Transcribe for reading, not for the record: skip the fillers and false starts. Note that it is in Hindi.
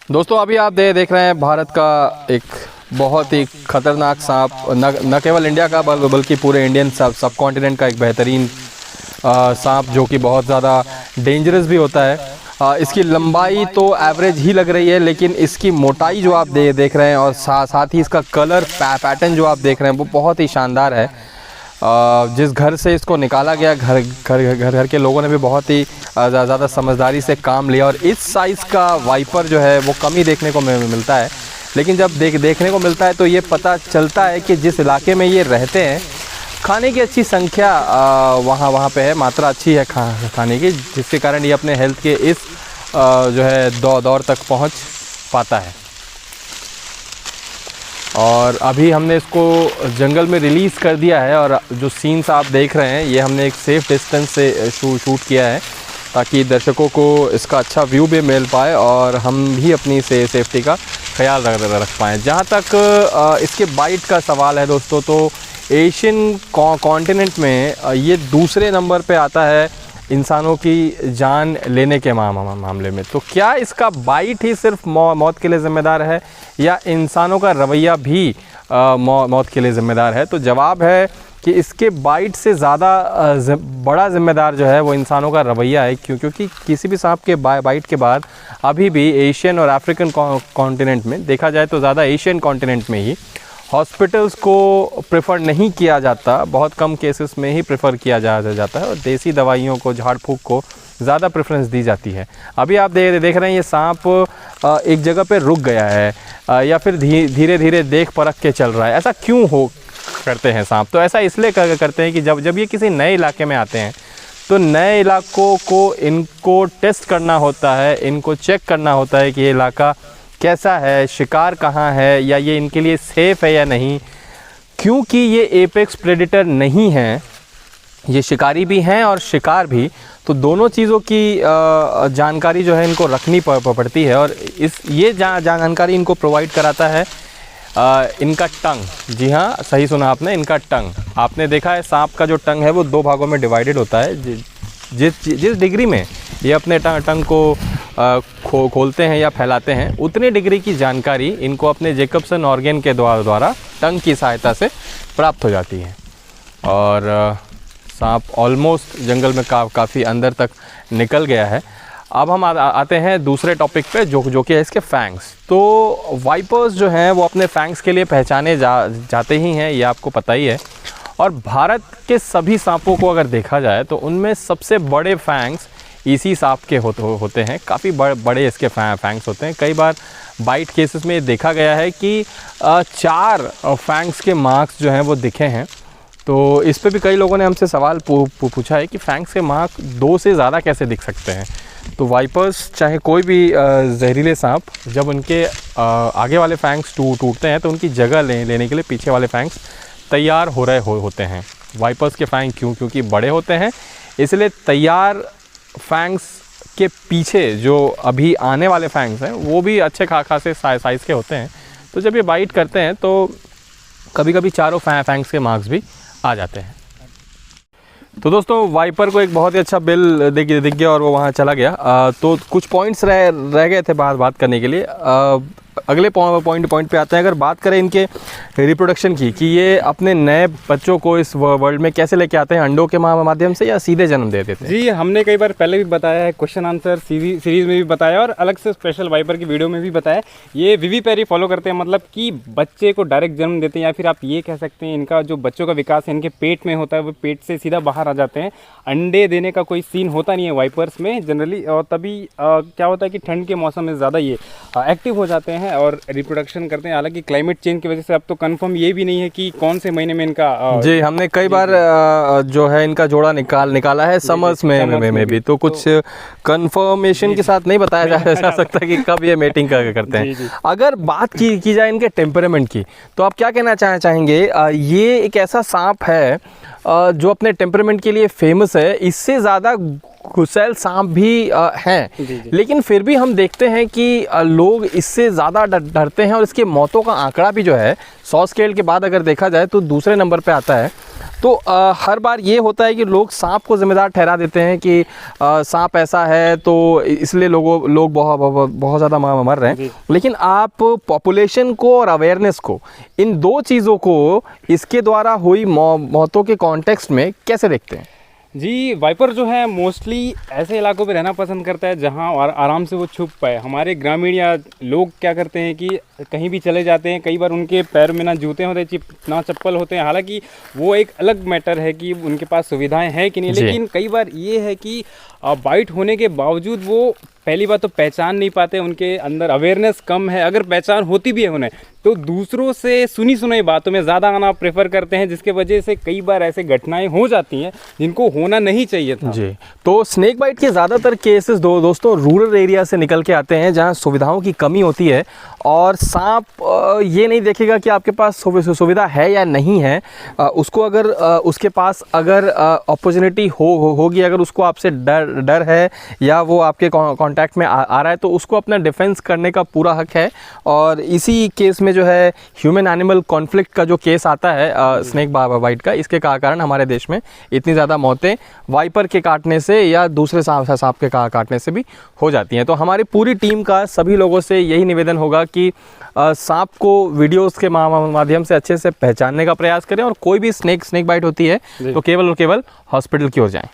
दोस्तों अभी आप देख रहे हैं भारत का एक बहुत ही खतरनाक सांप, न केवल इंडिया का बल्कि पूरे इंडियन सब कॉन्टिनेंट का एक बेहतरीन सांप जो कि बहुत ज़्यादा डेंजरस भी होता है। इसकी लंबाई तो एवरेज ही लग रही है, लेकिन इसकी मोटाई जो आप देख रहे हैं और साथ ही इसका कलर पैटर्न जो आप देख रहे हैं वो बहुत ही शानदार है। जिस घर से इसको निकाला गया, घर के लोगों ने भी बहुत ही ज़्यादा समझदारी से काम लिया और इस साइज़ का वाइपर जो है वो कम ही देखने को मिलता है। लेकिन जब देखने को मिलता है तो ये पता चलता है कि जिस इलाके में ये रहते हैं खाने की अच्छी संख्या वहाँ पे है, मात्रा अच्छी है खाने की, जिसके कारण ये अपने हेल्थ के इस जो है दौर तक पहुँच पाता है। और अभी हमने इसको जंगल में रिलीज़ कर दिया है और जो सीन्स आप देख रहे हैं ये हमने एक सेफ़ डिस्टेंस से शूट किया है ताकि दर्शकों को इसका अच्छा व्यू भी मिल पाए और हम भी अपनी सेफ्टी का ख्याल रख पाएँ। जहाँ तक इसके बाइट का सवाल है दोस्तों, तो एशियन कॉन्टिनेंट में ये दूसरे नंबर पे आता है इंसानों की जान लेने के मामले में। तो क्या इसका बाइट ही सिर्फ मौत के लिए ज़िम्मेदार है या इंसानों का रवैया भी मौत के लिए ज़िम्मेदार है? तो जवाब है कि इसके बाइट से ज़्यादा बड़ा ज़िम्मेदार जो है वो इंसानों का रवैया है, क्योंकि किसी भी सांप के बाइट के बाद अभी भी एशियन और अफ्रीकन कॉन्टिनेंट में, देखा जाए तो ज़्यादा एशियन कॉन्टिनेंट में ही हॉस्पिटल्स को प्रेफर नहीं किया जाता, बहुत कम केसेस में ही प्रेफर किया जाता है और देसी दवाइयों को, झाड़ फूँक को ज़्यादा प्रेफरेंस दी जाती है। अभी आप देख रहे हैं ये सांप एक जगह पे रुक गया है या फिर धीरे धीरे देख परख के चल रहा है। ऐसा क्यों करते हैं सांप? तो ऐसा इसलिए करते हैं कि जब ये किसी नए इलाके में आते हैं तो नए इलाकों को इनको टेस्ट करना होता है, इनको चेक करना होता है कि ये इलाका कैसा है, शिकार कहाँ है, या ये इनके लिए सेफ़ है या नहीं। क्योंकि ये एपेक्स प्रेडेटर नहीं हैं, ये शिकारी भी हैं और शिकार भी, तो दोनों चीज़ों की जानकारी जो है इनको रखनी पड़ती है और ये जानकारी इनको प्रोवाइड कराता है इनका टंग। जी हाँ, सही सुना आपने, इनका टंग। आपने देखा है सांप का जो टंग है वो 2 भागों में डिवाइडेड होता है। जिस डिग्री में ये अपने टंग को खोलते हैं या फैलाते हैं, उतनी डिग्री की जानकारी इनको अपने जैकबसन ऑर्गन के द्वारा टंग की सहायता से प्राप्त हो जाती है। और सांप ऑलमोस्ट जंगल में काफ़ी अंदर तक निकल गया है। अब हम आते हैं दूसरे टॉपिक पे जो कि है इसके फैंग्स। तो वाइपर्स जो हैं वो अपने फैंग्स के लिए पहचाने जाते ही हैं, ये आपको पता ही है। और भारत के सभी सांपों को अगर देखा जाए तो उनमें सबसे बड़े फैंग्स इसी सांप के होते हैं। काफ़ी बड़े इसके फैंग्स होते हैं। कई बार बाइट केसेस में देखा गया है कि 4 फैंग्स के मार्क्स जो हैं वो दिखे हैं। तो इस पे भी कई लोगों ने हमसे सवाल पूछा है कि फैंग्स के मार्क 2 से ज़्यादा कैसे दिख सकते हैं। तो वाइपर्स, चाहे कोई भी जहरीले सांप, जब उनके आगे वाले फैंग्स टूटते हैं तो उनकी जगह लेने के लिए पीछे वाले फैंग्स तैयार हो रहे होते हैं। वाइपर्स के फैंग क्योंकि बड़े होते हैं, इसलिए तैयार फैंग्स के पीछे जो अभी आने वाले फैंग्स हैं वो भी अच्छे खासे साइज़ के होते हैं। तो जब ये बाइट करते हैं तो कभी कभी चारों फैंग्स के मार्क्स भी आ जाते हैं। तो दोस्तों वाइपर को एक बहुत ही अच्छा बिल दिख गया और वो वहाँ चला गया। तो कुछ पॉइंट्स रह गए थे बात करने के लिए। अगले पॉइंट पे आते हैं। अगर बात करें इनके रिप्रोडक्शन की, कि ये अपने नए बच्चों को इस वर्ल्ड में कैसे लेके आते हैं, अंडों के माध्यम से या सीधे जन्म दे देते हैं? जी, हमने कई बार पहले भी बताया है, क्वेश्चन आंसर सीरीज़ में भी बताया और अलग से स्पेशल वाइपर की वीडियो में भी बताया। ये विविपेरी फॉलो करते हैं, मतलब कि बच्चे को डायरेक्ट जन्म देते हैं, या फिर आप ये कह सकते हैं इनका जो बच्चों का विकास है इनके पेट में होता है, वो पेट से सीधा बाहर आ जाते हैं। अंडे देने का कोई सीन होता नहीं है वाइपर्स में जनरली। और तभी क्या होता है कि ठंड के मौसम में ज़्यादा ये एक्टिव हो जाते हैं और रिप्रोडक्शन करते हैं। हालांकि क्लाइमेट चेंज की वजह से अब तो कंफर्म ये भी नहीं है कि कौन से महीने में इनका जी, हमने कई बार जो है इनका जोड़ा निकाला है समर्स में भी, तो कुछ कंफर्मेशन के साथ नहीं बताया जा सकता कि कब ये मेटिंग करते हैं। अगर बात की जाए इनके टेम्परामेंट की, तो आप क्या कहना चाहेंगे? ये एक ऐसा सांप है जो अपने टेम्परामेंट के लिए फेमस है। इससे ज़्यादा घुसेल सांप भी हैं, जी। लेकिन फिर भी हम देखते हैं कि लोग इससे ज़्यादा डरते हैं और इसके मौतों का आंकड़ा भी जो है 100 स्केल के बाद अगर देखा जाए तो दूसरे नंबर पे आता है। तो हर बार ये होता है कि लोग सांप को ज़िम्मेदार ठहरा देते हैं कि सांप ऐसा है तो इसलिए लोग बहुत ज़्यादा मर रहे हैं। लेकिन आप पॉपुलेशन को और अवेयरनेस को, इन दो चीज़ों को इसके द्वारा हुई मौतों के कॉन्टेक्स्ट में कैसे देखते हैं? जी, वाइपर जो है मोस्टली ऐसे इलाकों पे रहना पसंद करता है जहाँ आराम से वो छुप पाए। हमारे ग्रामीण या लोग क्या करते हैं कि कहीं भी चले जाते हैं, कई बार उनके पैर में ना जूते होते ना चप्पल होते हैं। हालांकि वो एक अलग मैटर है कि उनके पास सुविधाएं हैं कि नहीं, लेकिन कई बार ये है कि बाइट होने के बावजूद वो पहली बात तो पहचान नहीं पाते, उनके अंदर अवेयरनेस कम है। अगर पहचान होती भी है उन्हें तो दूसरों से सुनी सुनाई बातों में ज़्यादा आना प्रेफर करते हैं, जिसके वजह से कई बार ऐसे घटनाएं हो जाती हैं जिनको होना नहीं चाहिए था। जी, तो स्नेक बाइट के ज़्यादातर केसेस दोस्तों रूरल एरिया से निकल के आते हैं जहां सुविधाओं की कमी होती है और सांप ये नहीं देखेगा कि आपके पास सुविधा है या नहीं है। उसको अगर उसके पास अगर अपॉर्चुनिटी होगी, अगर उसको आपसे डर है या वो आपके कांटेक्ट में आ रहा है तो उसको अपना डिफेंस करने का पूरा हक है। और इसी केस में जो है ह्यूमन एनिमल कॉन्फ्लिक्ट का जो केस आता है स्नेक बाइट का, इसके कारण हमारे देश में इतनी ज़्यादा मौतें वाइपर के काटने से या दूसरे सांप के काटने से भी हो जाती हैं। तो हमारी पूरी टीम का सभी लोगों से यही निवेदन होगा कि सांप को वीडियोस के माध्यम से अच्छे से पहचानने का प्रयास करें और कोई भी स्नेक बाइट होती है तो केवल और केवल हॉस्पिटल की ओर जाएं।